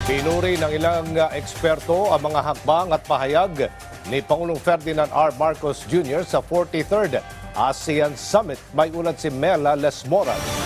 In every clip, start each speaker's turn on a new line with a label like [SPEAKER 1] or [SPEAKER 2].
[SPEAKER 1] Pinuri ng ilang eksperto ang mga hakbang at pahayag ni Pangulong Ferdinand R. Marcos Jr. sa 43rd ASEAN Summit. May ulat si Mela Lesmoras.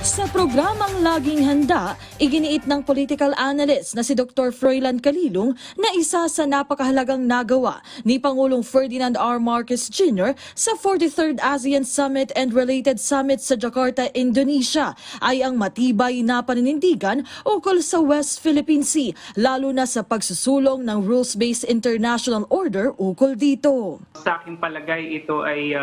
[SPEAKER 2] Sa programang Laging Handa, iginiit ng political analyst na si Dr. Froilan Calilong na isa sa napakahalagang nagawa ni Pangulong Ferdinand R. Marcos Jr. sa 43rd ASEAN Summit and related summit sa Jakarta, Indonesia ay ang matibay na paninindigan ukol sa West Philippine Sea, lalo na sa pagsusulong ng rules-based international order ukol dito.
[SPEAKER 3] Sa aking palagay, ito ay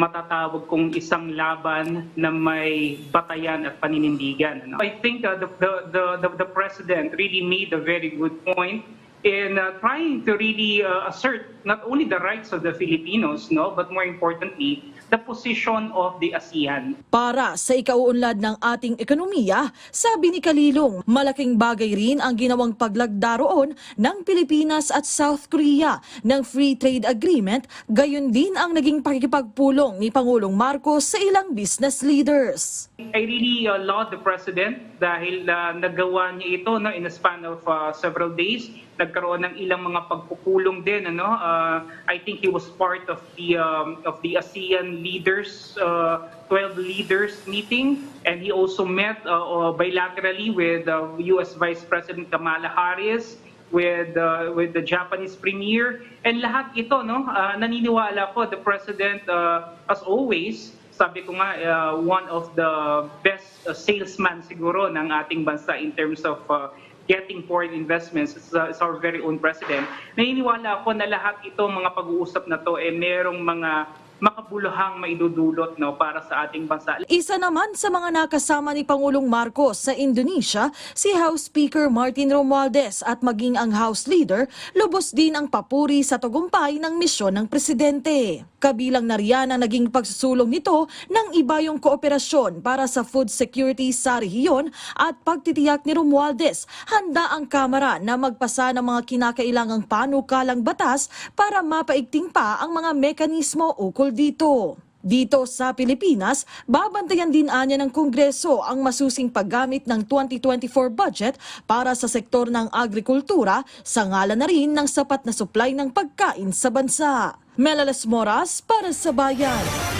[SPEAKER 3] matatawag kong isang laban na may batayan at paninindigan. I think the president really made a very good point in trying to really assert not only the rights of the Filipinos, but more importantly, the position of the ASEAN.
[SPEAKER 2] Para sa ikauunlad ng ating ekonomiya, sabi ni Calilong, malaking bagay rin ang ginawang paglagda roon ng Pilipinas at South Korea ng Free Trade Agreement, gayon din ang naging pakikipagpulong ni Pangulong Marcos sa ilang business leaders.
[SPEAKER 3] I really laud the President dahil nagawa niya ito in a span of several days. Nagkaroon ng ilang mga pagpupulong din. I think he was part of the ASEAN leaders, 12 leaders meeting, and he also met bilaterally with U.S. Vice President Kamala Harris, with the Japanese Premier, and lahat ito naniniwala ko the President, as always, sabi ko nga, one of the best salesman siguro ng ating bansa in terms of getting foreign investments is our very own president. Naniniwala ako na lahat ito, mga pag-uusap na to, merong mga makabuluhang maidudulot para sa ating bansa.
[SPEAKER 2] Isa naman sa mga nakasama ni Pangulong Marcos sa Indonesia, si House Speaker Martin Romualdez at maging ang House Leader, lubos din ang papuri sa tagumpay ng misyon ng Presidente. Kabilang na riyan ang naging pagsusulong nito ng ibayong kooperasyon para sa food security sa rehiyon at pagtitiyak ni Romualdez, handa ang Kamara na magpasa ng mga kinakailangang panukalang batas para mapaigting pa ang mga mekanismo ukol dito. Dito sa Pilipinas, babantayan din anya ng Kongreso ang masusing paggamit ng 2024 budget para sa sektor ng agrikultura, sa ngalan na rin ng sapat na supply ng pagkain sa bansa. Mela Lesmoras para sa Bayan.